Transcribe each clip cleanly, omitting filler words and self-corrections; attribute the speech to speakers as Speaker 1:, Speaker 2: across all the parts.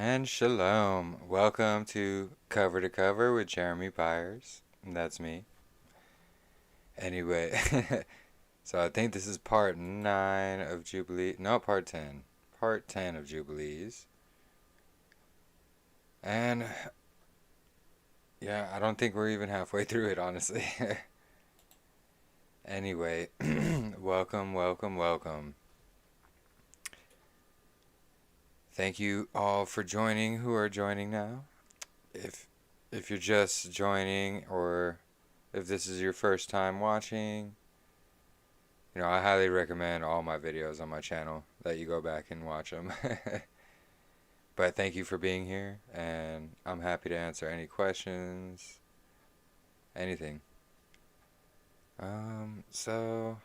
Speaker 1: And shalom. Welcome to Cover with Jeremy Byers. That's me. Anyway, so I think this is part 9 of Jubilee. No, part 10. Part 10 of Jubilees. And yeah, I don't think we're even halfway through it, honestly. Anyway, welcome. Thank you all for joining who are joining now. If you're just joining, or if this is your first time watching, I highly recommend all my videos on my channel that you go back and watch them. But thank you for being here, and I'm happy to answer any questions, anything. So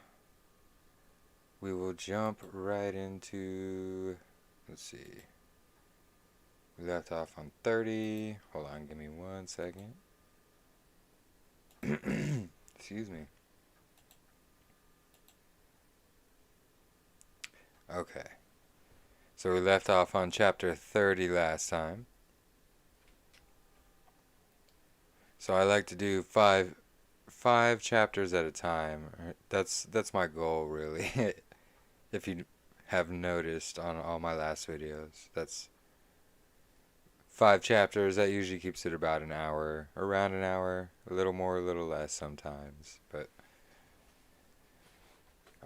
Speaker 1: we will jump right into, let's see. We left off on 30. Hold on, give me 1 second. Excuse me. Okay. So we left off on chapter 30 last time. So I like to do five chapters at a time. That's my goal, really. If you have noticed on all my last videos, that's 5 chapters. That usually keeps it about an hour, around an hour, a little more, a little less sometimes. But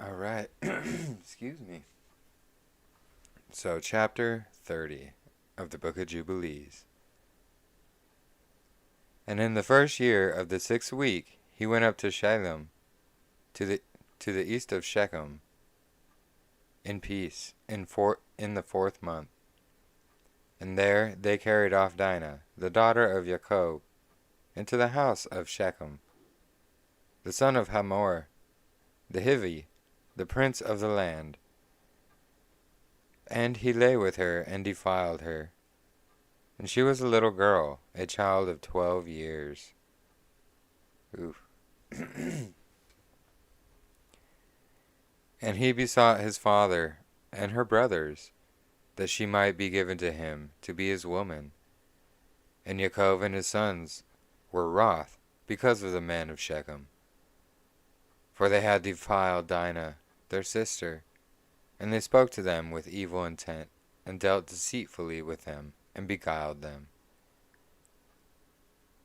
Speaker 1: all right. Excuse me. So chapter 30 of the book of Jubilees. And in the first year of the 6th week, he went up to Shalem, to the east of Shechem, in peace, in the 4th month. And there they carried off Dinah, the daughter of Jacob, into the house of Shechem, the son of Hamor, the Hivi, the prince of the land. And he lay with her and defiled her. And she was a little girl, a child of 12 years. Oof. And he besought his father and her brothers that she might be given to him to be his woman. And Jacob and his sons were wroth because of the men of Shechem, for they had defiled Dinah, their sister, and they spoke to them with evil intent, and dealt deceitfully with them, and beguiled them.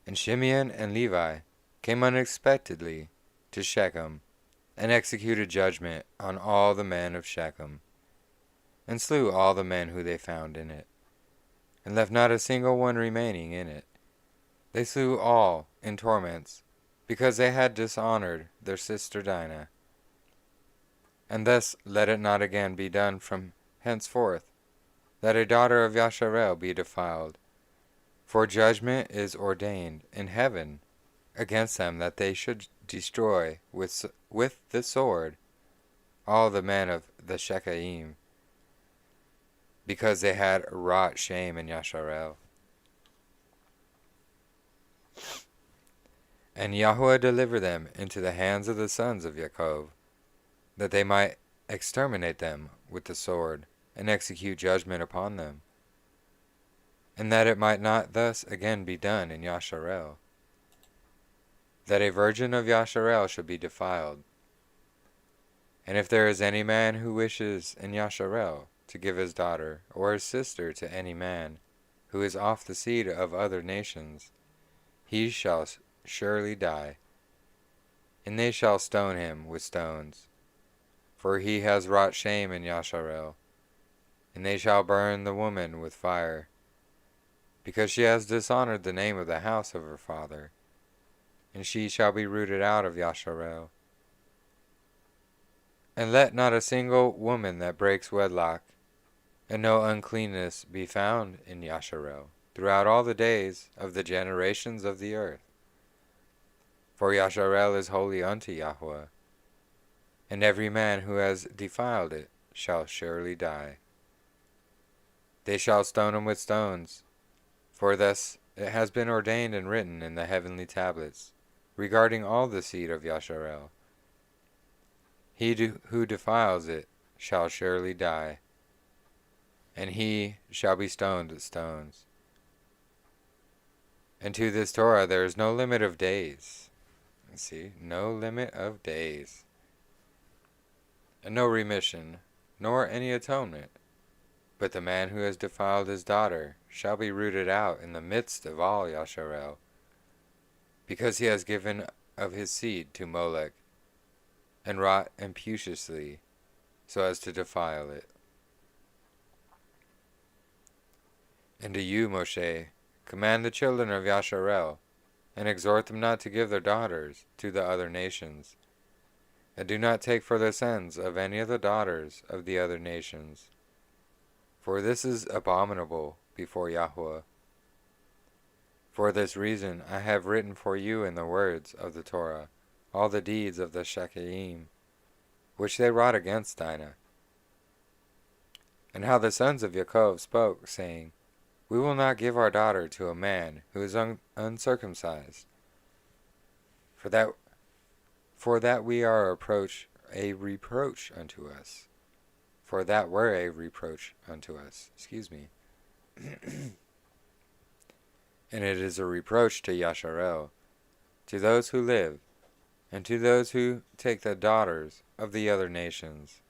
Speaker 1: And Shimeon and Levi came unexpectedly to Shechem, and executed judgment on all the men of Shechem, and slew all the men who they found in it, and left not a single one remaining in it. They slew all in torments, because they had dishonored their sister Dinah. And thus let it not again be done from henceforth, that a daughter of Yasharel be defiled. For judgment is ordained in heaven against them, that they should destroy with the sword all the men of the Shechaim, because they had wrought shame in Yasharel. And Yahweh delivered them into the hands of the sons of Jacob, that they might exterminate them with the sword, and execute judgment upon them, and that it might not thus again be done in Yasharel, that a virgin of Yasharel should be defiled. And if there is any man who wishes in Yasharel to give his daughter or his sister to any man who is off the seed of other nations, he shall surely die, and they shall stone him with stones, for he has wrought shame in Yasharel. And they shall burn the woman with fire, because she has dishonored the name of the house of her father, and she shall be rooted out of Yasharel. And let not a single woman that breaks wedlock, and no uncleanness be found in Yasharel, throughout all the days of the generations of the earth. For Yasharel is holy unto Yahweh, and every man who has defiled it shall surely die. They shall stone him with stones, for thus it has been ordained and written in the heavenly tablets, regarding all the seed of Yasharel. He who defiles it shall surely die. and he shall be stoned with stones. And to this Torah there is no limit of days. See, no limit of days. And no remission, nor any atonement. But the man who has defiled his daughter shall be rooted out in the midst of all Yasharel, because he has given of his seed to Molech, and wrought impiously, so as to defile it. And to you, Moshe, command the children of Yasharel, and exhort them not to give their daughters to the other nations, and do not take for the sons of any of the daughters of the other nations. For this is abominable before Yahweh. For this reason I have written for you in the words of the Torah all the deeds of the Shekaim, which they wrought against Dinah, and how the sons of Yaakov spoke, saying, We will not give our daughter to a man who is uncircumcised, for that we are a reproach unto us. For that were a reproach unto us. And it is a reproach to Yasharel, to those who live, and to those who take the daughters of the other nations.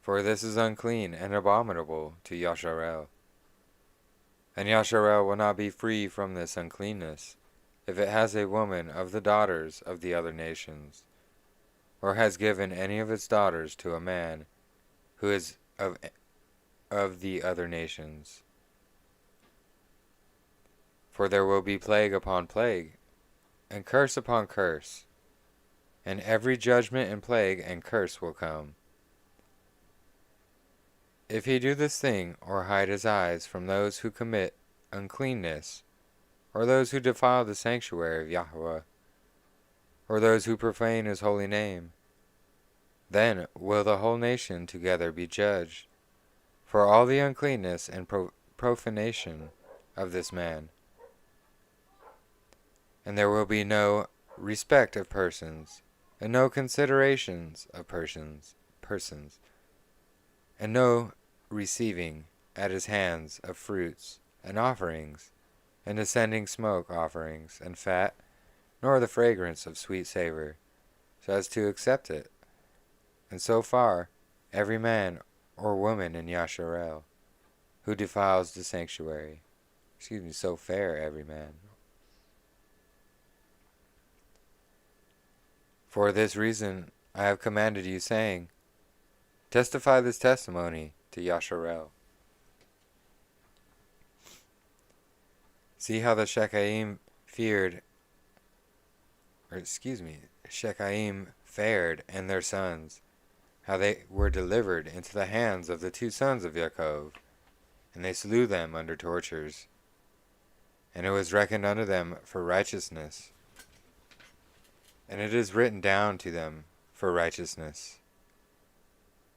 Speaker 1: For this is unclean and abominable to Yasharel. And Yasharel will not be free from this uncleanness, if it has a woman of the daughters of the other nations, or has given any of its daughters to a man who is of the other nations. For there will be plague upon plague, and curse upon curse, and every judgment and plague and curse will come. If he do this thing, or hide his eyes from those who commit uncleanness, or those who defile the sanctuary of Yahweh, or those who profane his holy name, then will the whole nation together be judged, for all the uncleanness and profanation of this man. And there will be no respect of persons, and no considerations of persons, and no receiving at his hands of fruits and offerings, and ascending smoke offerings and fat, nor the fragrance of sweet savor, so as to accept it. And so far, every man or woman in Yasharel, who defiles the sanctuary, so fair every man. For this reason I have commanded you, saying, Testify this testimony to Yasharel. See how the Shekaim fared and their sons, how they were delivered into the hands of the two sons of Yaakov, and they slew them under tortures. And it was reckoned unto them for righteousness, and it is written down to them for righteousness.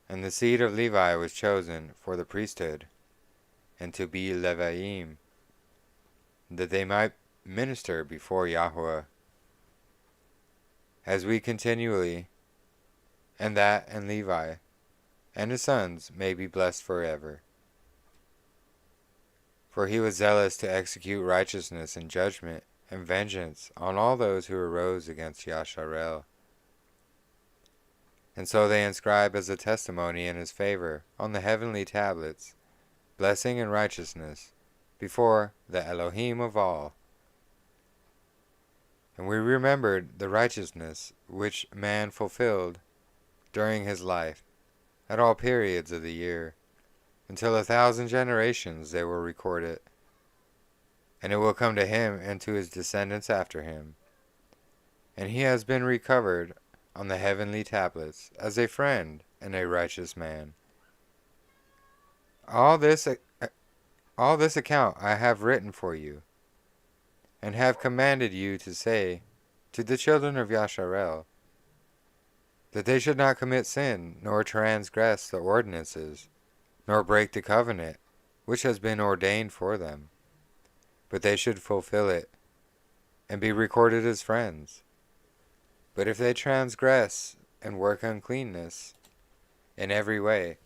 Speaker 1: And the seed of Levi was chosen for the priesthood, and to be Leviim, that they might minister before Yahweh, as we continually, and Levi, and his sons may be blessed forever. For he was zealous to execute righteousness and judgment and vengeance on all those who arose against Yasharel. And so they inscribe as a testimony in his favor on the heavenly tablets, blessing and righteousness, before the Elohim of all. And we remembered the righteousness which man fulfilled during his life, at all periods of the year, until 1,000 generations they will record it. And it will come to him and to his descendants after him. And he has been recovered on the heavenly tablets as a friend and a righteous man. All this account I have written for you, and have commanded you to say to the children of Yasharel, that they should not commit sin, nor transgress the ordinances, nor break the covenant which has been ordained for them, but they should fulfill it, and be recorded as friends. But if they transgress and work uncleanness in every way,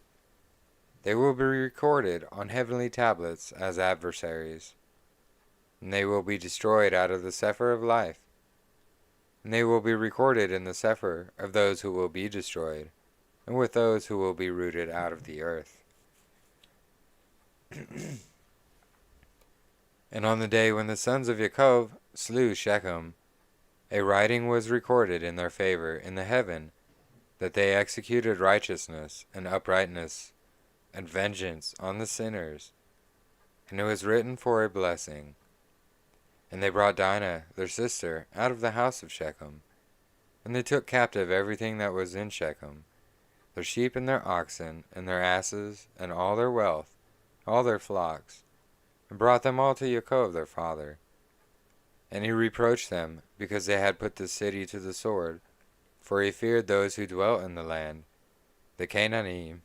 Speaker 1: they will be recorded on heavenly tablets as adversaries, and they will be destroyed out of the Sefer of life, and they will be recorded in the Sefer of those who will be destroyed, and with those who will be rooted out of the earth. And on the day when the sons of Yaakov slew Shechem, a writing was recorded in their favor in the heaven, that they executed righteousness and uprightness and vengeance on the sinners, and it was written for a blessing. And they brought Dinah, their sister, out of the house of Shechem, and they took captive everything that was in Shechem, their sheep and their oxen, and their asses, and all their wealth, all their flocks, and brought them all to Yaakov their father. And he reproached them, because they had put the city to the sword, for he feared those who dwelt in the land, the Canaanim,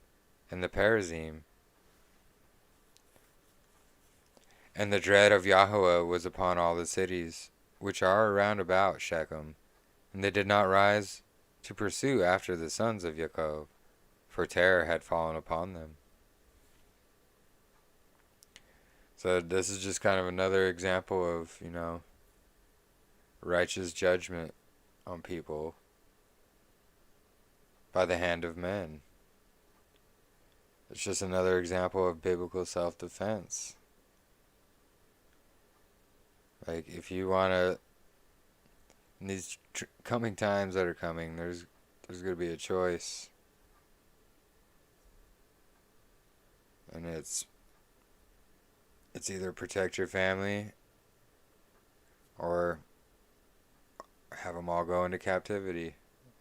Speaker 1: and the Perizim. And the dread of Yahweh was upon all the cities, which are around about Shechem, and they did not rise to pursue after the sons of Yaakov, for terror had fallen upon them. So this is just kind of another example of, righteous judgment on people by the hand of men. It's just another example of biblical self-defense. Like, if you want to, in these coming times that are coming, there's going to be a choice. And it's either protect your family or have them all go into captivity.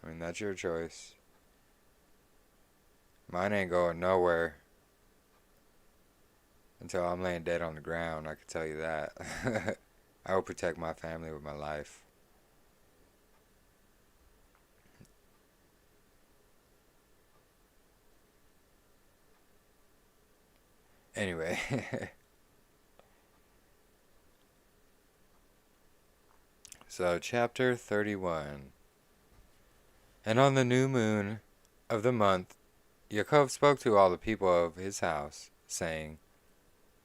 Speaker 1: I mean, that's your choice. Mine ain't going nowhere until I'm laying dead on the ground, I can tell you that. I will protect my family with my life. Anyway. So, chapter 31. And on the new moon of the month, Yaakov spoke to all the people of his house, saying,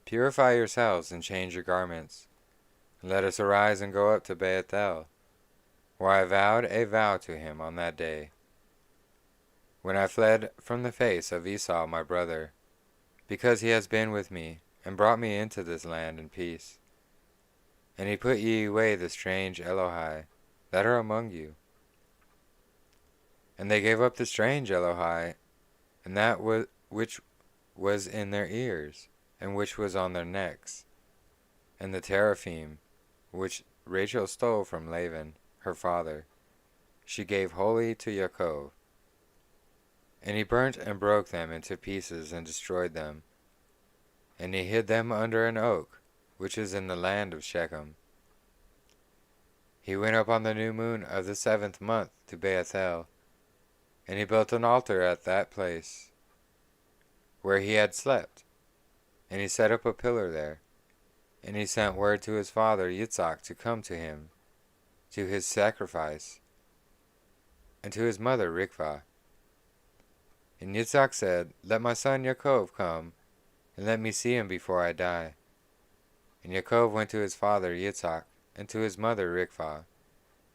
Speaker 1: Purify yourselves and change your garments, and let us arise and go up to Bethel, where I vowed a vow to him on that day, when I fled from the face of Esau my brother, because he has been with me, and brought me into this land in peace. And he put ye away the strange Elohai that are among you. And they gave up the strange Elohai, and that which was in their ears, and which was on their necks, and the teraphim, which Rachel stole from Laban, her father, she gave wholly to Yaakov. And he burnt and broke them into pieces and destroyed them. And he hid them under an oak, which is in the land of Shechem. He went up on the new moon of the 7th month to Bethel, and he built an altar at that place where he had slept, and he set up a pillar there. And he sent word to his father Yitzhak to come to him, to his sacrifice, and to his mother Rivkah. And Yitzhak said, Let my son Yaakov come, and let me see him before I die. And Yaakov went to his father Yitzhak, and to his mother Rivkah,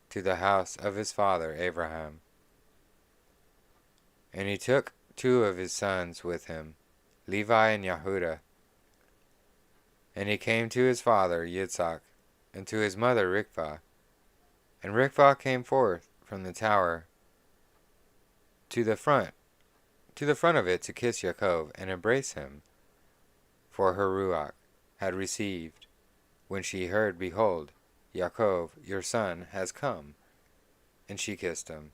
Speaker 1: to the house of his father Abraham. And he took 2 of his sons with him, Levi and Yehudah. And he came to his father Yitzhak, and to his mother Rivkah. And Rivkah came forth from the tower to the front of it to kiss Yaakov and embrace him, for her ruach had received, when she heard, Behold, Yaakov, your son, has come. And she kissed him.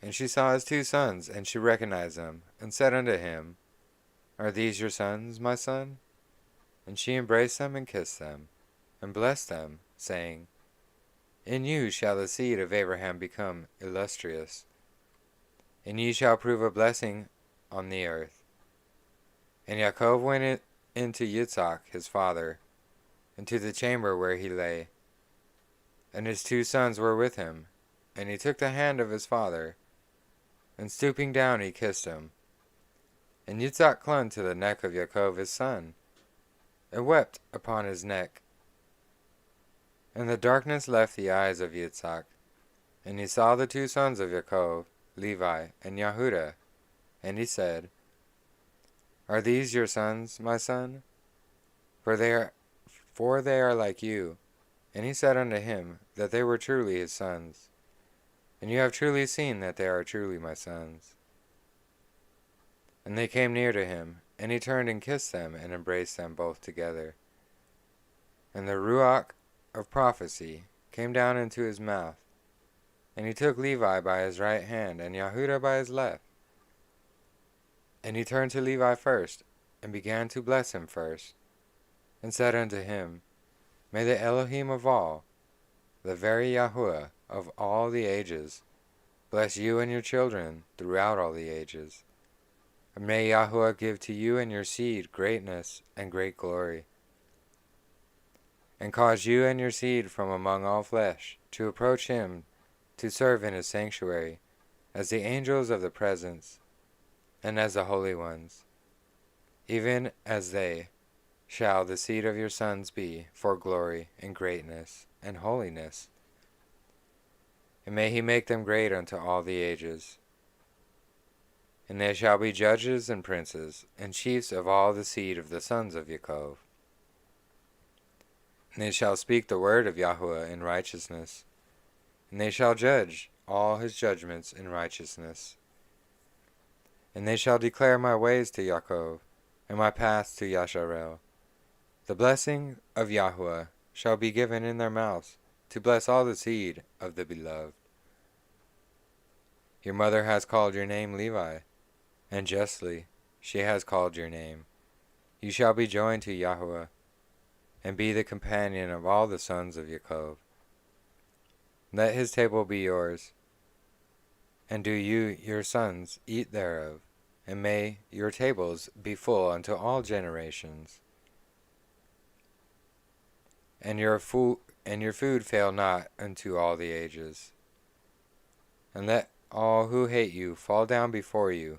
Speaker 1: And she saw his 2 sons, and she recognized them, and said unto him, Are these your sons, my son? And she embraced them and kissed them, and blessed them, saying, In you shall the seed of Abraham become illustrious, and ye shall prove a blessing on the earth. And Yaakov went into Yitzhak his father, into the chamber where he lay, and his 2 sons were with him. And he took the hand of his father, and stooping down he kissed him. And Yitzhak clung to the neck of Yaakov his son, and wept upon his neck. And the darkness left the eyes of Yitzhak, and he saw the two sons of Yaakov, Levi and Yehudah, and he said, Are these your sons, my son? For they are like you. And he said unto him that they were truly his sons. And you have truly seen that they are truly my sons. And they came near to him, and he turned and kissed them, and embraced them both together. And the ruach of prophecy came down into his mouth. And he took Levi by his right hand, and Yehudah by his left. And he turned to Levi first, and began to bless him first, and said unto him, May the Elohim of all, the very Yahuwah of all the ages, bless you and your children throughout all the ages. And may Yahuwah give to you and your seed greatness and great glory, and cause you and your seed from among all flesh to approach him to serve in his sanctuary, as the angels of the presence, and as the holy ones, even as they shall the seed of your sons be for glory and greatness and holiness. And may he make them great unto all the ages. And they shall be judges and princes, and chiefs of all the seed of the sons of Yaakov. And they shall speak the word of Yahuwah in righteousness, and they shall judge all his judgments in righteousness. And they shall declare my ways to Yaakov, and my paths to Yasharel. The blessing of Yahuwah shall be given in their mouths, to bless all the seed of the beloved. Your mother has called your name Levi, and justly she has called your name. You shall be joined to Yahuwah, and be the companion of all the sons of Yaakov. Let his table be yours, and do you your sons eat thereof, and may your tables be full unto all generations. And your food fail not unto all the ages. And let all who hate you fall down before you,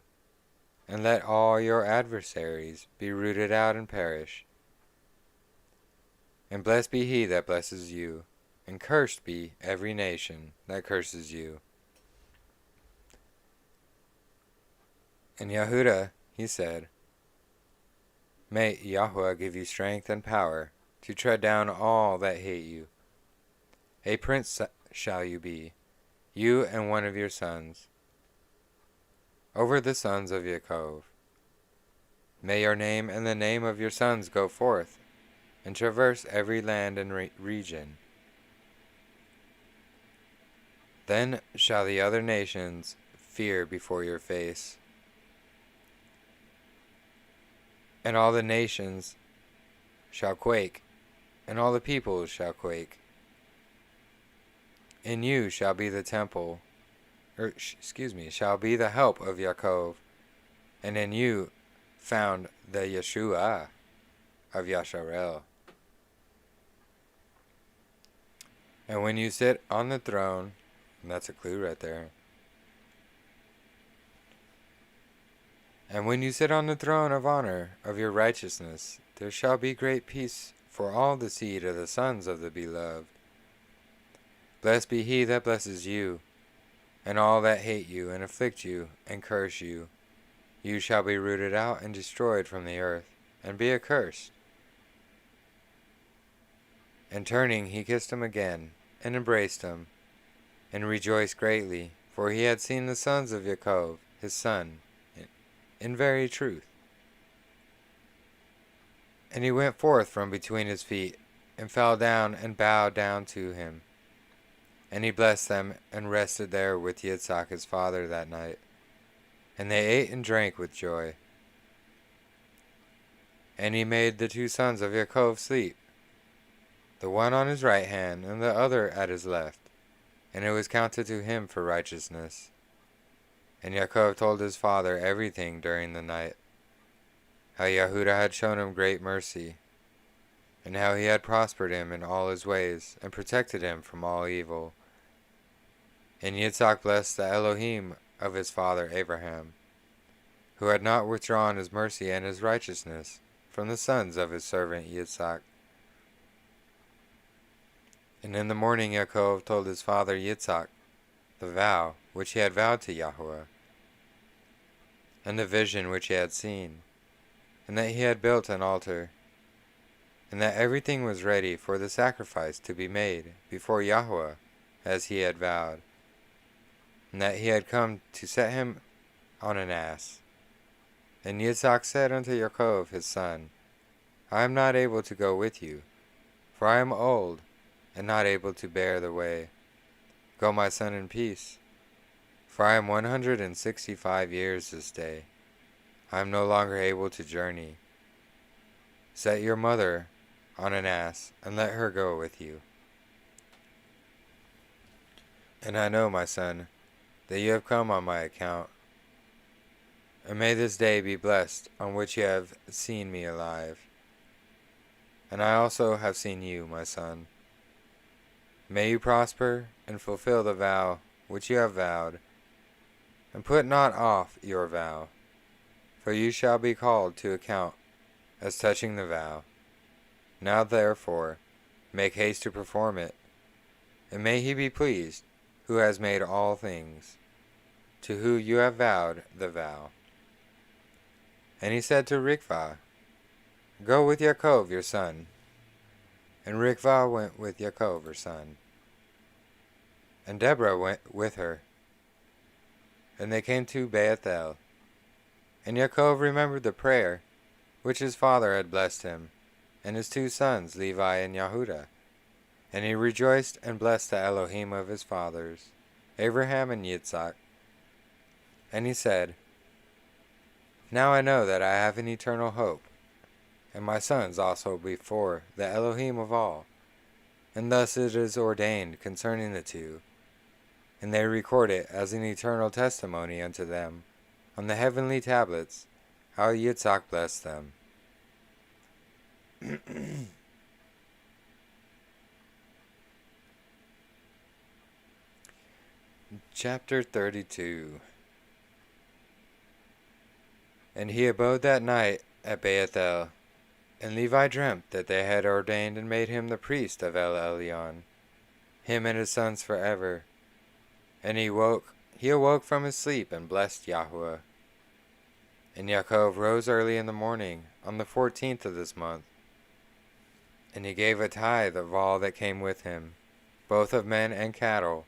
Speaker 1: and let all your adversaries be rooted out and perish. And blessed be he that blesses you, and cursed be every nation that curses you. And Yehudah, he said, May Yahuwah give you strength and power to tread down all that hate you. A prince shall you be, you and one of your sons, over the sons of Yaakov. May your name and the name of your sons go forth, and traverse every land and region. Then shall the other nations fear before your face, and all the nations shall quake, and all the peoples shall quake. In you shall be the temple, shall be the help of Yaakov, and in you found the Yeshua of Yasharel. And when you sit on the throne, and that's a clue right there. And when you sit on the throne of honor of your righteousness, there shall be great peace for all the seed of the sons of the beloved. Blessed be he that blesses you, and all that hate you, and afflict you, and curse you. You shall be rooted out and destroyed from the earth, and be accursed. And turning, he kissed him again, and embraced him, and rejoiced greatly, for he had seen the sons of Yaakov, his son, in very truth. And he went forth from between his feet, and fell down and bowed down to him. And he blessed them, and rested there with Yitzhak his father that night. And they ate and drank with joy. And he made the two sons of Yaakov sleep, the one on his right hand, and the other at his left. And it was counted to him for righteousness. And Yaakov told his father everything during the night, how Yehudah had shown him great mercy, and how he had prospered him in all his ways, and protected him from all evil. And Yitzhak blessed the Elohim of his father Abraham, who had not withdrawn his mercy and his righteousness from the sons of his servant Yitzhak. And in the morning Yaakov told his father Yitzhak the vow which he had vowed to Yahweh, and the vision which he had seen, and that he had built an altar, and that everything was ready for the sacrifice to be made before Yahweh as he had vowed, and that he had come to set him on an ass. And Yitzhak said unto Yaakov his son, I am not able to go with you, for I am old, and not able to bear the way. Go, my son, in peace, for I am 165 years this day. I am no longer able to journey. Set your mother on an ass, and let her go with you. And I know, my son, that you have come on my account. And may this day be blessed on which you have seen me alive. And I also have seen you, my son. May you prosper and fulfill the vow which you have vowed, and put not off your vow, for you shall be called to account as touching the vow. Now therefore make haste to perform it, and may he be pleased who has made all things, to whom you have vowed the vow. And he said to Rivkah, Go with Yaakov your son. And Rivkah went with Yaakov her son. And Deborah went with her. And they came to Bethel. And Yaakov remembered the prayer which his father had blessed him, and his two sons, Levi and Yehudah. And he rejoiced and blessed the Elohim of his fathers, Abraham and Yitzhak. And he said, Now I know that I have an eternal hope, and my sons also before the Elohim of all. And thus it is ordained concerning the two, and they record it as an eternal testimony unto them on the heavenly tablets, how Yitzhak blessed them. Chapter 32. And he abode that night at Bethel, and Levi dreamt that they had ordained and made him the priest of El Elyon, him and his sons forever. And he awoke from his sleep and blessed Yahweh. And Yaakov rose early in the morning on the 14th of this month, and he gave a tithe of all that came with him, both of men and cattle,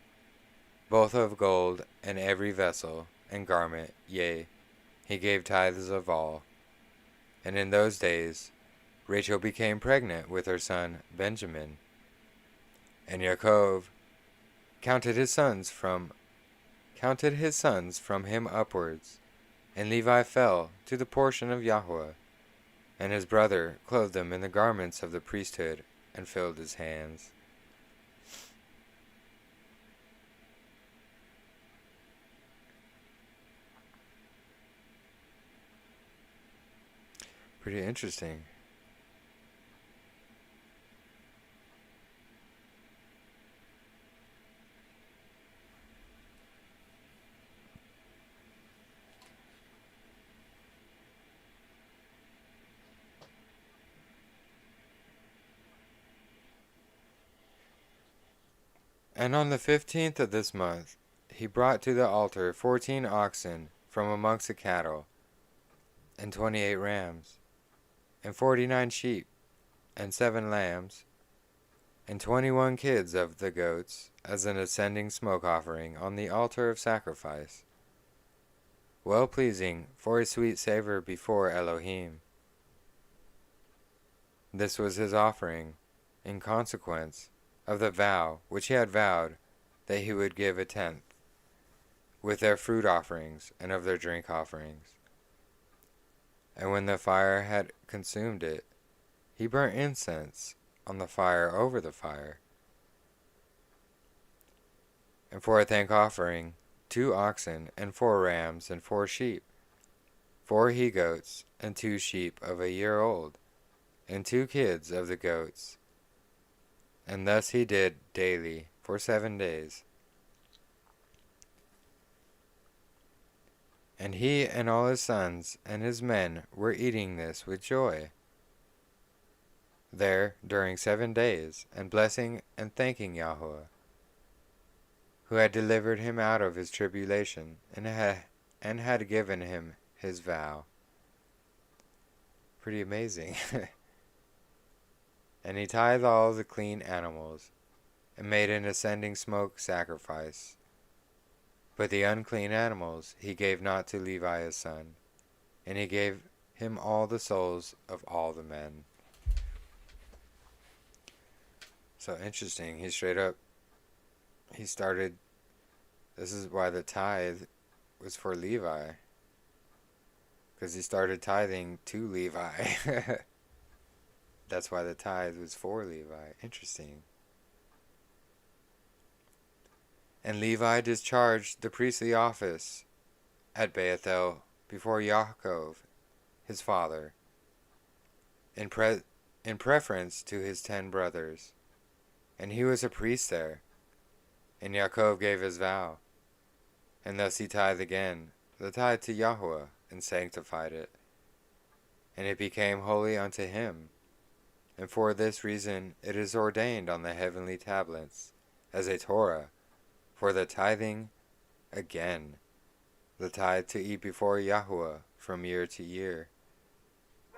Speaker 1: both of gold and every vessel and garment, yea, he gave tithes of all. And in those days Rachel became pregnant with her son Benjamin. And Yaakov counted his sons from him upwards, and Levi fell to the portion of Yahweh, and his brother clothed him in the garments of the priesthood, and filled his hands. Pretty interesting. And on the 15th of this month he brought to the altar 14 oxen from amongst the cattle, and 28 rams, and 49 sheep, and 7 lambs, and 21 kids of the goats, as an ascending smoke offering on the altar of sacrifice, well pleasing for a sweet savor before Elohim. This was his offering, in consequence of the vow which he had vowed that he would give a tenth, with their fruit offerings and of their drink offerings. And when the fire had consumed it, he burnt incense on the fire over the fire. And for a thank offering, 2 oxen, and 4 rams, and 4 sheep, 4 he-goats, and 2 sheep of a year old, and 2 kids of the goats. And thus he did daily for 7 days. And he and all his sons and his men were eating this with joy there during 7 days, and blessing and thanking Yahweh, who had delivered him out of his tribulation, and had given him his vow. Pretty amazing. And he tithed all the clean animals, and made an ascending smoke sacrifice. But the unclean animals he gave not to Levi his son, and he gave him all the souls of all the men. So interesting, he started, this is why the tithe was for Levi, because he started tithing to Levi. That's why the tithe was for Levi. Interesting. And Levi discharged the priestly office at Bethel before Yaakov, his father, in preference to his 10 brothers. And he was a priest there. And Yaakov gave his vow. And thus he tithed again, the tithe to Yahweh, and sanctified it. And it became holy unto him. And for this reason it is ordained on the heavenly tablets, as a Torah, for the tithing again, the tithe to eat before Yahweh from year to year,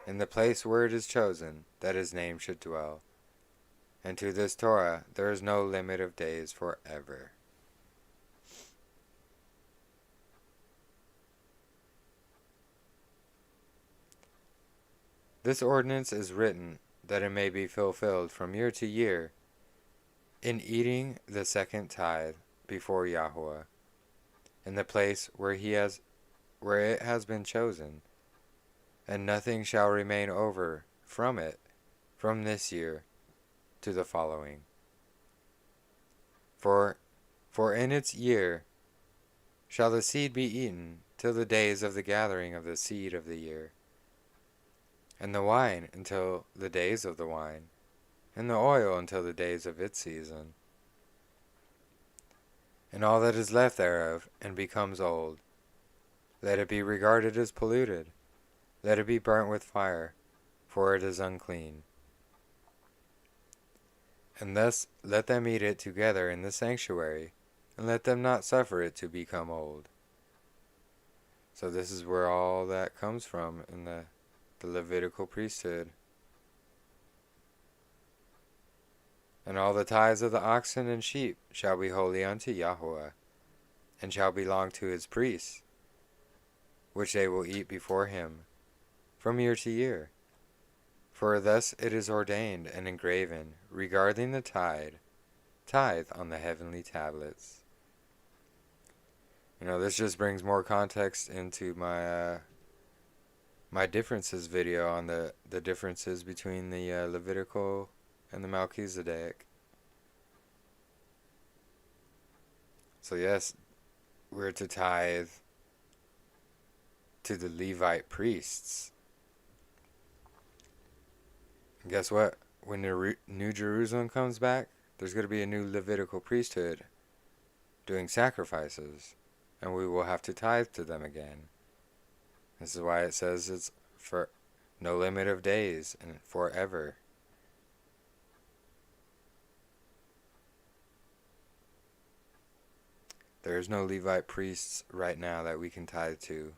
Speaker 1: in the place where it is chosen that his name should dwell. And to this Torah there is no limit of days forever. This ordinance is written that it may be fulfilled from year to year in eating the second tithe before Yahweh, in the place where it has been chosen, and nothing shall remain over from it from this year to the following. For in its year shall the seed be eaten till the days of the gathering of the seed of the year, and the wine until the days of the wine, and the oil until the days of its season. And all that is left thereof, and becomes old, let it be regarded as polluted, let it be burnt with fire, for it is unclean. And thus let them eat it together in the sanctuary, and let them not suffer it to become old. So this is where all that comes from in the Levitical priesthood. And all the tithes of the oxen and sheep shall be holy unto Yahweh, and shall belong to his priests, which they will eat before him from year to year. For thus it is ordained and engraven regarding the tithe on the heavenly tablets. This just brings more context into my my differences video on the differences between the Levitical and the Melchizedek. So yes, we're to tithe to the Levite priests. And guess what? When the New Jerusalem comes back, there's going to be a new Levitical priesthood doing sacrifices, and we will have to tithe to them again. This is why it says it's for no limit of days and forever. There is no Levite priests right now that we can tithe to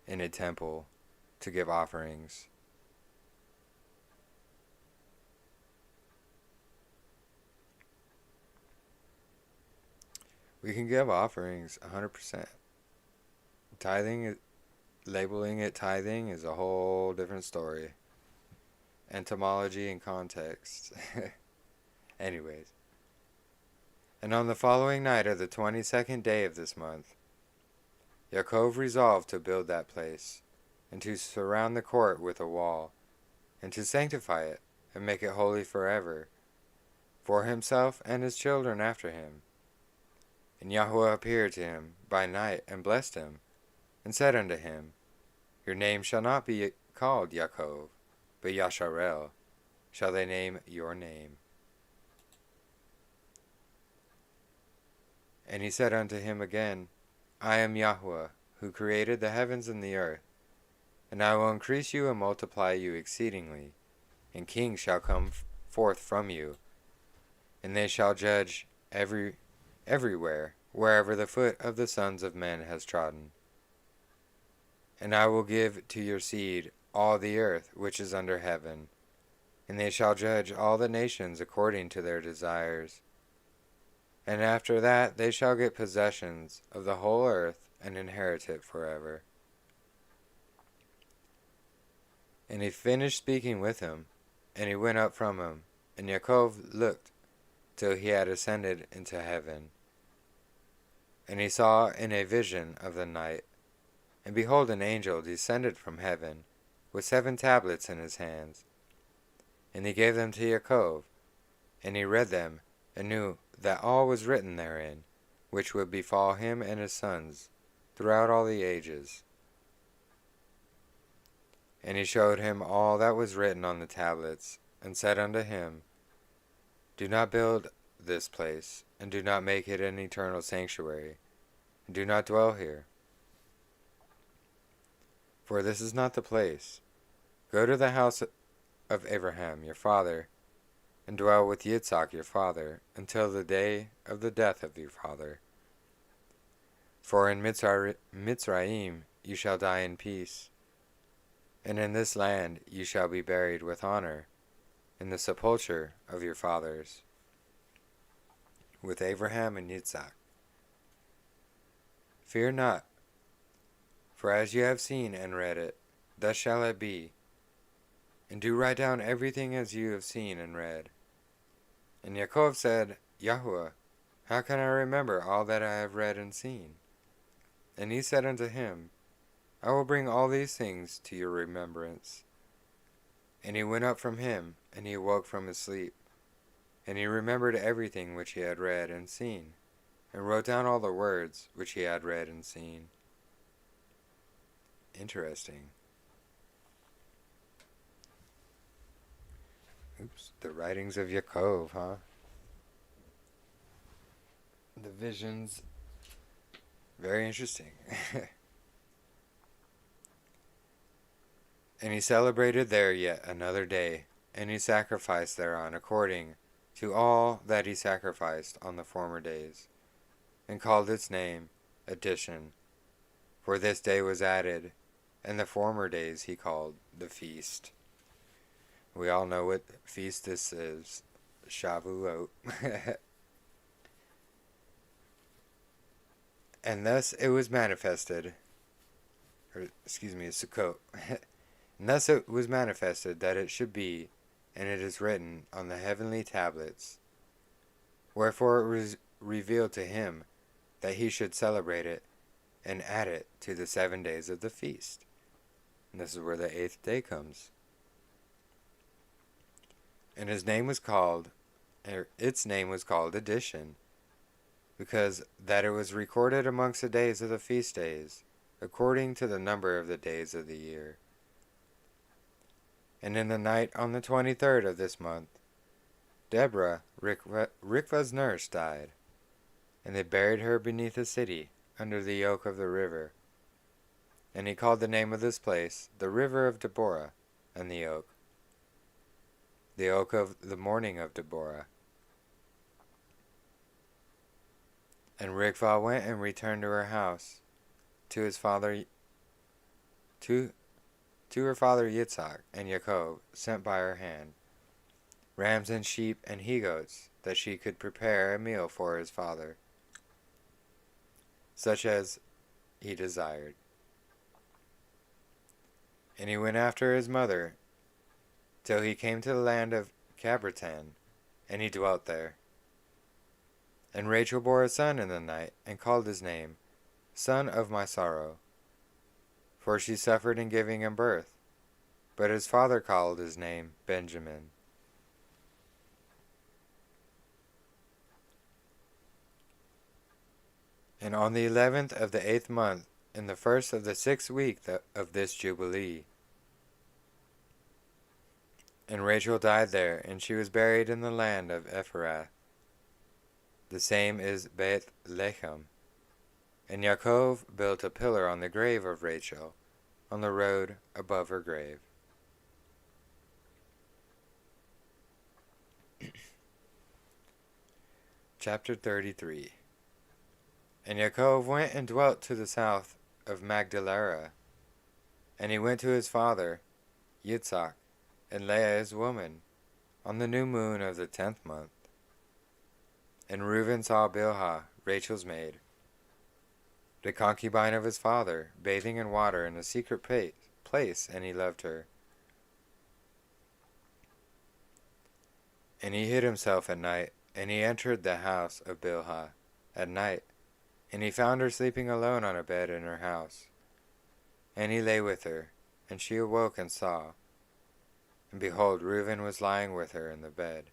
Speaker 1: in a temple to give offerings. We can give offerings 100%. Tithing, labeling it tithing is a whole different story. Entomology and context. Anyways. And on the following night of the 22nd day of this month, Yaakov resolved to build that place, and to surround the court with a wall, and to sanctify it, and make it holy forever, for himself and his children after him. And Yahweh appeared to him by night, and blessed him, and said unto him, Your name shall not be called Yaakov, but Yasharel shall they name your name. And he said unto him again, I am Yahweh, who created the heavens and the earth, and I will increase you and multiply you exceedingly, and kings shall come forth from you, and they shall judge everywhere, wherever the foot of the sons of men has trodden. And I will give to your seed all the earth which is under heaven, and they shall judge all the nations according to their desires. And after that they shall get possessions of the whole earth and inherit it forever. And he finished speaking with him, and he went up from him, and Yaakov looked till he had ascended into heaven. And he saw in a vision of the night, and behold, an angel descended from heaven, with 7 tablets in his hands. And he gave them to Yaakov, and he read them, and knew that all was written therein, which would befall him and his sons throughout all the ages. And he showed him all that was written on the tablets, and said unto him, Do not build this place, and do not make it an eternal sanctuary, and do not dwell here. For this is not the place. Go to the house of Abraham your father, and dwell with Yitzhak your father, until the day of the death of your father. For in Mitzrayim you shall die in peace, and in this land you shall be buried with honor, in the sepulchre of your fathers, with Abraham and Yitzhak. Fear not, for as you have seen and read it, thus shall it be. And do write down everything as you have seen and read. And Yaakov said, Yahweh, how can I remember all that I have read and seen? And he said unto him, I will bring all these things to your remembrance. And he went up from him, and he awoke from his sleep. And he remembered everything which he had read and seen, and wrote down all the words which he had read and seen. Interesting. The writings of Yaakov, huh? The visions. Very interesting. And he celebrated there yet another day, and he sacrificed thereon according to all that he sacrificed on the former days, and called its name Addition. For this day was added, and the former days he called the feast. We all know what feast this is. Shavuot. And thus it was manifested, Sukkot. And thus it was manifested that it should be, and it is written on the heavenly tablets. Wherefore it was revealed to him that he should celebrate it, and add it to the 7 days of the feast. And this is where the 8th day comes. And its name was called Addition, because that it was recorded amongst the days of the feast days, according to the number of the days of the year. And in the night on the 23rd of this month, Deborah, Rikvah's nurse, died, and they buried her beneath the city, under the yoke of the river. And he called the name of this place the river of Deborah, and the oak of the mourning of Deborah. And Rikvah went and returned to her house, to her father Yitzhak, and Yaakov sent by her hand rams and sheep and he-goats, that she could prepare a meal for his father, such as he desired. And he went after his mother, till he came to the land of Cabratan, and he dwelt there. And Rachel bore a son in the night, and called his name, Son of my sorrow. For she suffered in giving him birth. But his father called his name Benjamin. And on the 11th of the 8th month, in the first of the 6th week of this Jubilee, and Rachel died there, and she was buried in the land of Ephrath. The same is Beth Lechem. And Yaakov built a pillar on the grave of Rachel, on the road above her grave. Chapter 33. And Yaakov went and dwelt to the south of Magdala, and he went to his father, Yitzhak, and Leah his woman, on the new moon of the 10th month. And Reuben saw Bilhah, Rachel's maid, the concubine of his father, bathing in water in a secret place, and he loved her. And he hid himself at night, and he entered the house of Bilhah at night, and he found her sleeping alone on a bed in her house. And he lay with her, and she awoke and saw, and behold, Reuben was lying with her in the bed.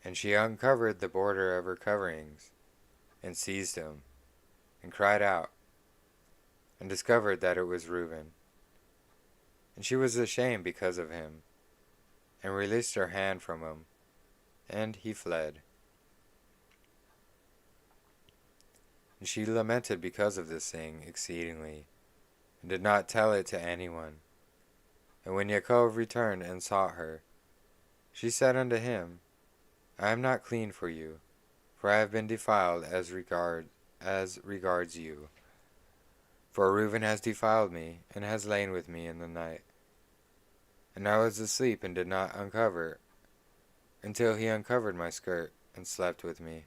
Speaker 1: And she uncovered the border of her coverings, and seized him, and cried out, and discovered that it was Reuben. And she was ashamed because of him, and released her hand from him, and he fled. And she lamented because of this thing exceedingly, and did not tell it to anyone. And when Yaakov returned and sought her, she said unto him, I am not clean for you, for I have been defiled as regards you. For Reuben has defiled me, and has lain with me in the night. And I was asleep and did not uncover, until he uncovered my skirt, and slept with me.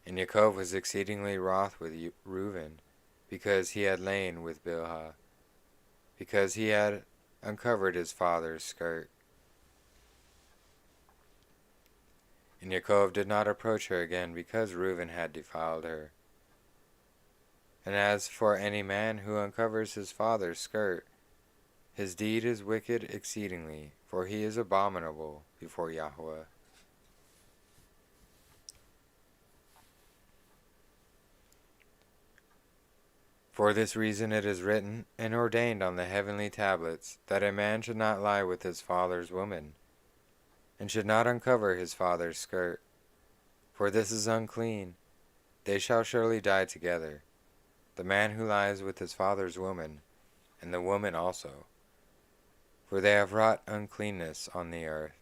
Speaker 1: And Yaakov was exceedingly wroth with Reuben, because he had lain with Bilhah, because he had uncovered his father's skirt. And Yaakov did not approach her again, because Reuben had defiled her. And as for any man who uncovers his father's skirt, his deed is wicked exceedingly, for he is abominable before Yahweh. For this reason it is written and ordained on the heavenly tablets, that a man should not lie with his father's woman, and should not uncover his father's skirt. For this is unclean. They shall surely die together, the man who lies with his father's woman, and the woman also. For they have wrought uncleanness on the earth.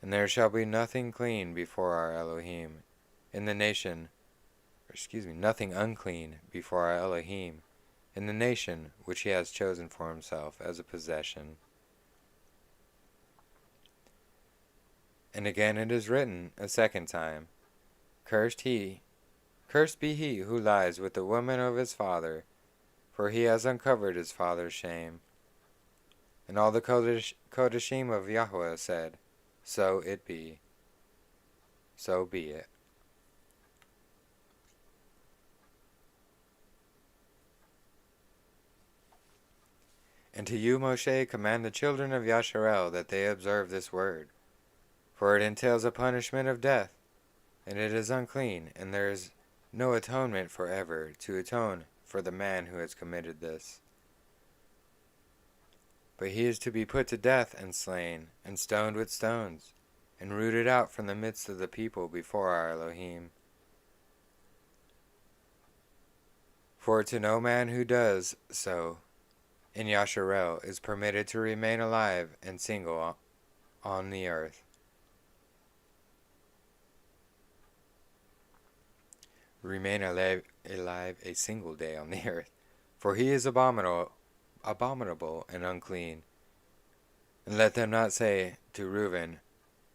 Speaker 1: And there shall be nothing clean before our Elohim in the nation, nothing unclean before our Elohim in the nation which he has chosen for himself as a possession. And again it is written a second time, Cursed be he who lies with the woman of his father, for he has uncovered his father's shame. And all the Kodashim of Yahweh said, So it be. So be it. And to you, Moshe, command the children of Yasharel that they observe this word. For it entails a punishment of death, and it is unclean, and there is no atonement forever to atone for the man who has committed this. But he is to be put to death and slain, and stoned with stones, and rooted out from the midst of the people before our Elohim. For to no man who does so in Yasharel is permitted to remain alive and single on the earth. Remain alive a single day on the earth, for he is abominable and unclean. And let them not say to Reuben,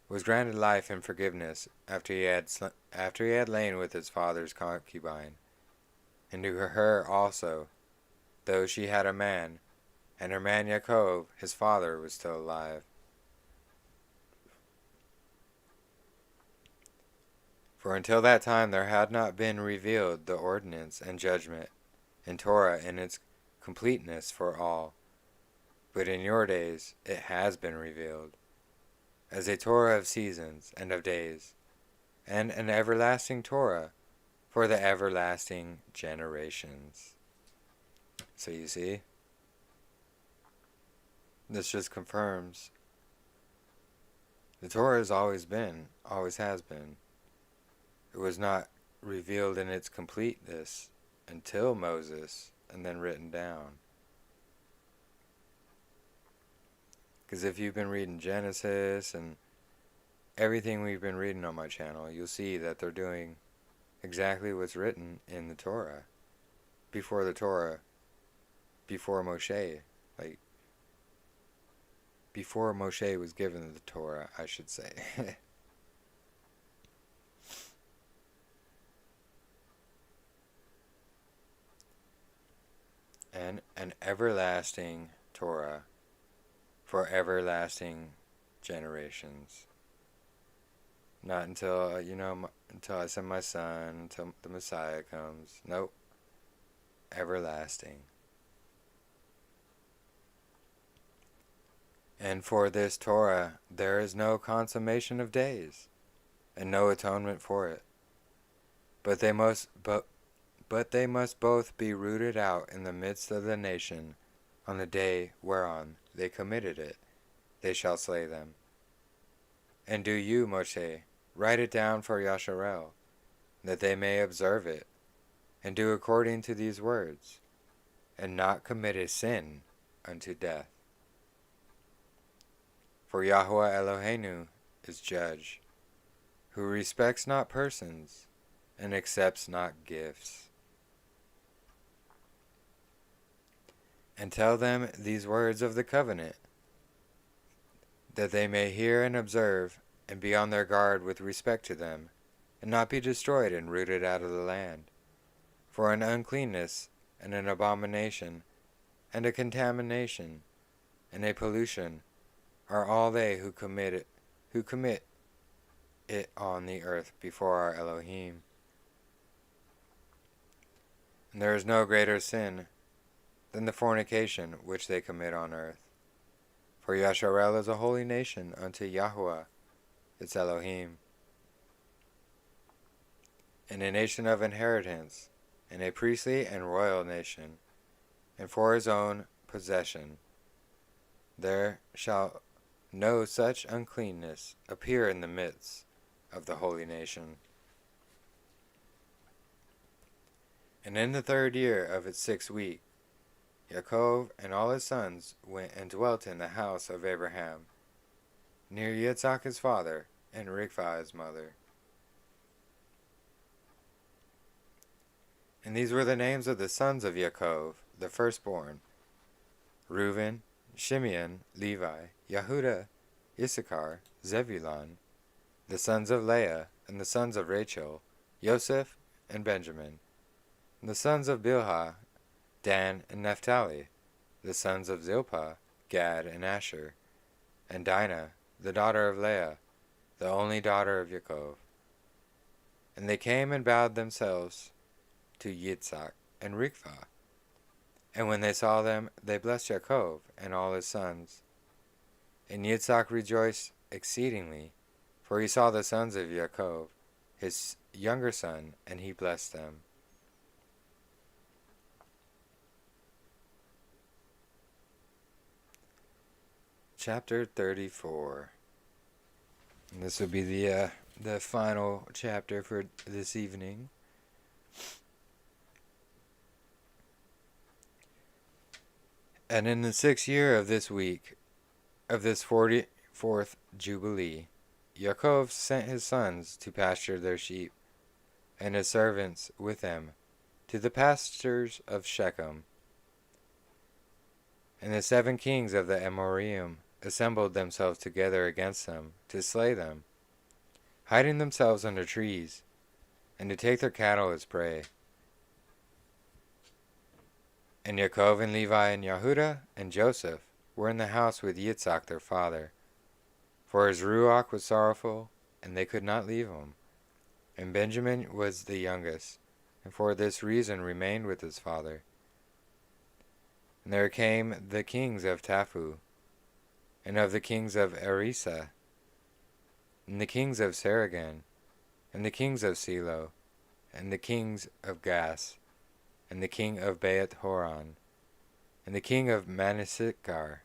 Speaker 1: was granted life and forgiveness after he had lain with his father's concubine, and to her also, though she had a man, and her man Yaakov, his father, was still alive. For until that time there had not been revealed the ordinance and judgment in Torah in its completeness for all. But in your days it has been revealed, as a Torah of seasons and of days, and an everlasting Torah for the everlasting generations. So you see, this just confirms the Torah has always been, always has been. It was not revealed in its completeness until Moses and then written down. Because if you've been reading Genesis and everything we've been reading on my channel, you'll see that they're doing exactly what's written in the Torah. Before Moshe. Like, before Moshe was given the Torah, I should say. And an everlasting Torah for everlasting generations. Not until, until I send my son, until the Messiah comes. Nope. Everlasting. And for this Torah there is no consummation of days, and no atonement for it. But they must both be rooted out in the midst of the nation on the day whereon they committed it. They shall slay them. And do you, Moshe, write it down for Yasharel, that they may observe it, and do according to these words, and not commit a sin unto death. For Yahweh Eloheinu is judge, who respects not persons, and accepts not gifts. And tell them these words of the covenant, that they may hear and observe, and be on their guard with respect to them, and not be destroyed and rooted out of the land. For an uncleanness, and an abomination, and a contamination, and a pollution, are all they who commit it on the earth before our Elohim. And there is no greater sin than the fornication which they commit on earth. For Yasharel is a holy nation unto Yahweh, its Elohim, and a nation of inheritance, and a priestly and royal nation, and for his own possession. There shall no such uncleanness appear in the midst of the holy nation. And in the 3rd year of its 6th week, Yaakov and all his sons went and dwelt in the house of Abraham, near Yitzhak his father, and Rivkah his mother. And these were the names of the sons of Yaakov, the firstborn: Reuben, Shimeon, Levi, Yehuda, Issachar, Zebulun, the sons of Leah, and the sons of Rachel, Joseph, and Benjamin, and the sons of Bilhah, Dan and Naphtali, the sons of Zilpah, Gad and Asher, and Dinah, the daughter of Leah, the only daughter of Yaakov. And they came and bowed themselves to Yitzhak and Rivkah. And when they saw them, they blessed Yaakov and all his sons. And Yitzhak rejoiced exceedingly, for he saw the sons of Yaakov, his younger son, and he blessed them. Chapter 34. And this will be the final chapter for this evening. And in the 6th year of this week, of this 44th Jubilee, Yaakov sent his sons to pasture their sheep, and his servants with them, to the pastures of Shechem. And the 7 kings of the Amorim assembled themselves together against them, to slay them, hiding themselves under trees, and to take their cattle as prey. And Yaakov and Levi and Yehuda and Joseph were in the house with Yitzhak their father, for his ruach was sorrowful, and they could not leave him. And Benjamin was the youngest, and for this reason remained with his father. And there came the kings of Taphu, and of the kings of Erisa, and the kings of Saragan, and the kings of Silo, and the kings of Gas, and the king of Beit Horon, and the king of Manasikar,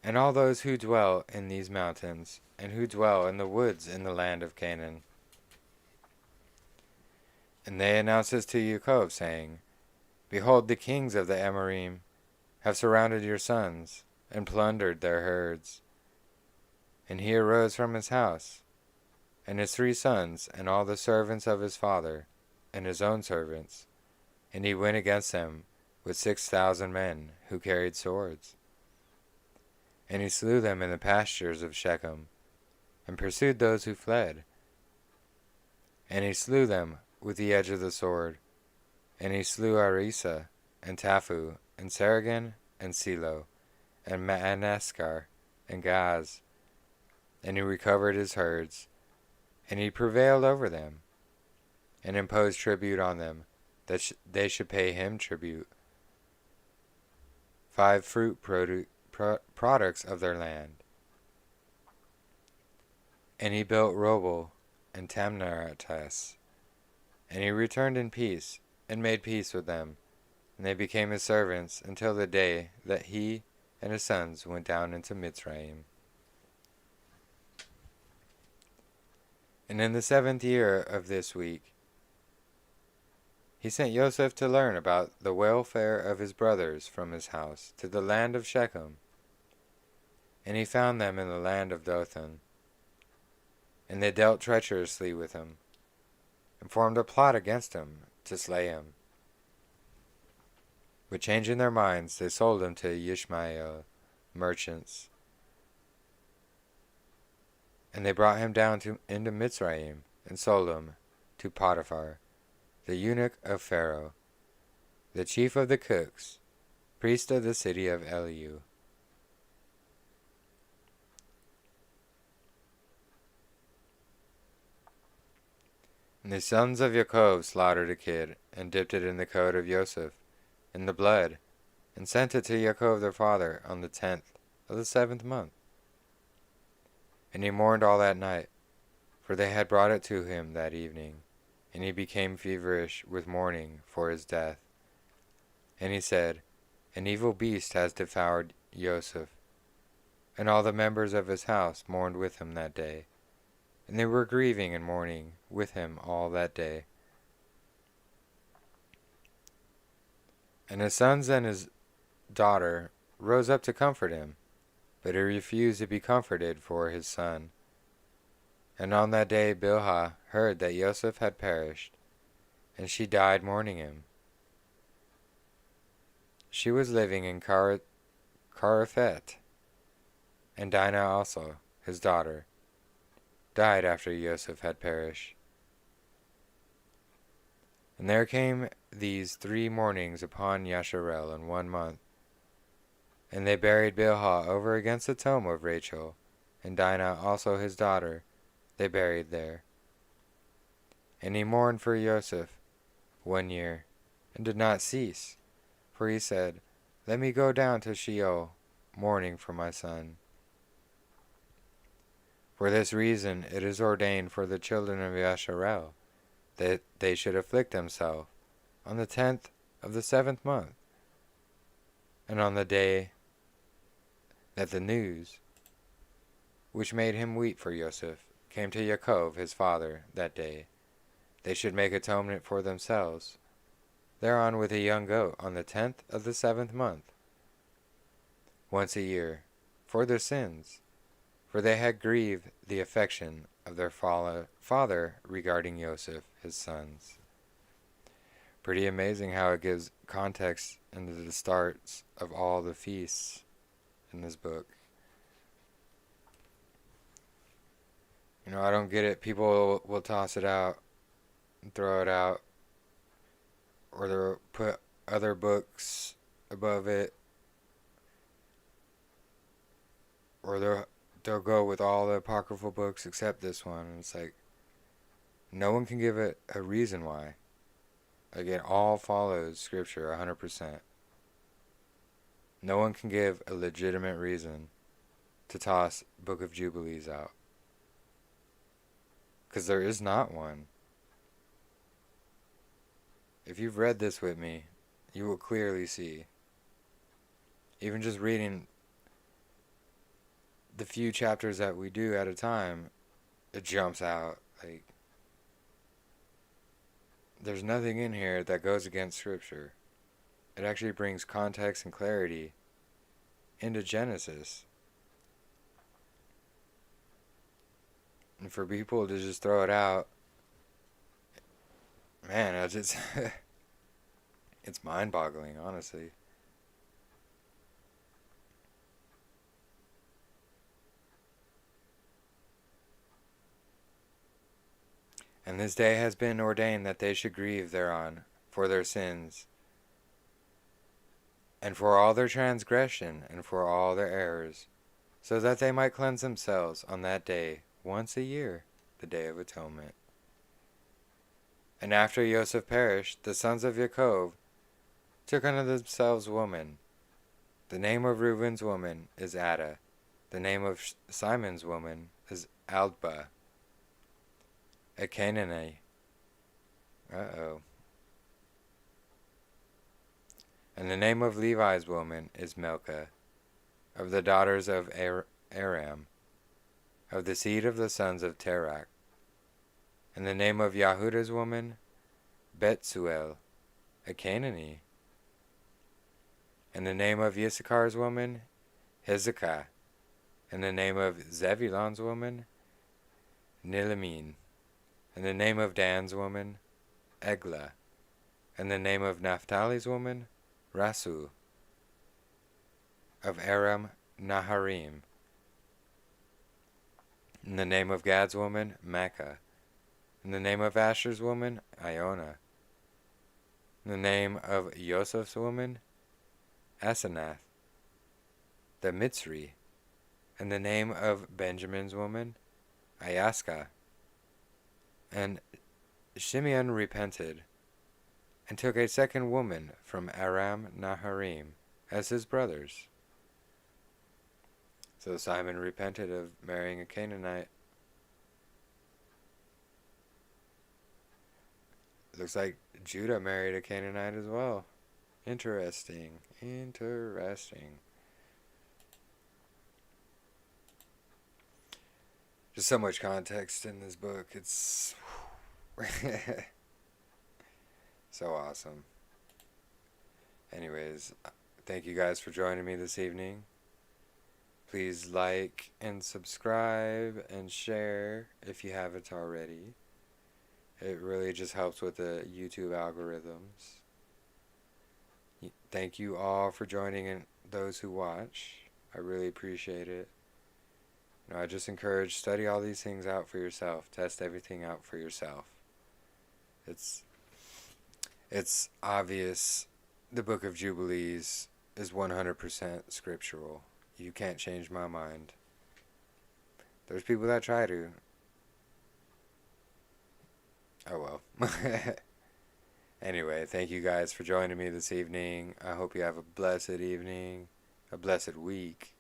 Speaker 1: and all those who dwell in these mountains, and who dwell in the woods in the land of Canaan. And they announced this to Yaakov, saying, Behold, the kings of the Amorim have surrounded your sons, and plundered their herds. And he arose from his house, and his 3 sons, and all the servants of his father, and his own servants, and he went against them with 6,000 men who carried swords. And he slew them in the pastures of Shechem, and pursued those who fled. And he slew them with the edge of the sword. And he slew Arisa, and Taphu, and Saragan, and Silo, and Manaskar, and Gaz. And he recovered his herds, and he prevailed over them, and imposed tribute on them, that they should pay him tribute, 5 fruit products of their land. And he built Robel and Tamnarates, and he returned in peace, and made peace with them, and they became his servants until the day that he and his sons went down into Mitzrayim. And in the 7th year of this week, he sent Joseph to learn about the welfare of his brothers from his house to the land of Shechem. And he found them in the land of Dothan. And they dealt treacherously with him, and formed a plot against him to slay him. But changing their minds, they sold him to Ishmael merchants. And they brought him down into Mitzrayim, and sold him to Potiphar, the eunuch of Pharaoh, the chief of the cooks, priest of the city of Eliu. And the sons of Yaakov slaughtered a kid, and dipped it in the coat of Joseph, in the blood, and sent it to Yaakov their father on the 10th of the 7th month. And he mourned all that night, for they had brought it to him that evening, and he became feverish with mourning for his death. And he said, An evil beast has devoured Joseph. And all the members of his house mourned with him that day, and they were grieving and mourning with him all that day. And his sons and his daughter rose up to comfort him, but he refused to be comforted for his son. And on that day Bilhah heard that Joseph had perished, and she died mourning him. She was living in Karaphet, and Dinah also, his daughter, died after Joseph had perished. And there came these 3 mournings upon Yasharel in 1 month. And they buried Bilhah over against the tomb of Rachel, and Dinah also his daughter they buried there. And he mourned for Joseph 1 year, and did not cease, for he said, Let me go down to Sheol, mourning for my son. For this reason it is ordained for the children of Yasharel, that they should afflict themselves on the 10th of the 7th month, and on the day that the news, which made him weep for Joseph, came to Yaakov his father that day, they should make atonement for themselves thereon with a young goat on the 10th of the 7th month, once a year, for their sins, for they had grieved the affection of their father regarding Joseph, his sons. Pretty amazing how it gives context into the starts of all the feasts in this book. I don't get it. People will toss it out and throw it out, or they'll put other books above it, or they'll go with all the apocryphal books except this one. And it's like, no one can give it a reason why. Like, it all follows Scripture 100%. No one can give a legitimate reason to toss Book of Jubilees out, because there is not one. If you've read this with me, you will clearly see, even just reading the few chapters that we do at a time, it jumps out. Like, there's nothing in here that goes against Scripture. It actually brings context and clarity into Genesis. And for people to just throw it out, man, I just it's mind-boggling, honestly. And this day has been ordained that they should grieve thereon for their sins, and for all their transgression, and for all their errors, so that they might cleanse themselves on that day once a year, the Day of Atonement. And after Joseph perished, the sons of Yaakov took unto themselves woman. The name of Reuben's woman is Adah. The name of Simon's woman is Aldba, a Canaanite. Uh-oh. And the name of Levi's woman is Milcah, of the daughters of Aram, of the seed of the sons of Terach. And the name of Yahuda's woman, Betsuel, a Canaanite. And the name of Issachar's woman, Hezekiah. And the name of Zebulon's woman, Nilamin. And the name of Dan's woman, Eglah. And the name of Naphtali's woman, Rasu, of Aram Naharim. And the name of Gad's woman, Makkah. And the name of Asher's woman, Iona. And the name of Joseph's woman, Asenath, the Mitzri. And the name of Benjamin's woman, Ayaska. And Shimeon repented, and took a second woman from Aram Naharim as his brothers. So Simon repented of marrying a Canaanite. Looks like Judah married a Canaanite as well. Interesting. Interesting. Just so much context in this book. It's so awesome. Anyways, thank you guys for joining me this evening. Please like and subscribe and share if you haven't already. It really just helps with the YouTube algorithms. Thank you all for joining and those who watch. I really appreciate it. I just encourage, study all these things out for yourself. Test everything out for yourself. It's obvious the book of Jubilees is 100% scriptural. You can't change my mind. There's people that try to. Oh well. Anyway, thank you guys for joining me this evening. I hope you have a blessed evening, a blessed week.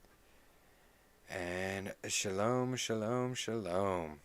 Speaker 1: And shalom, shalom, shalom.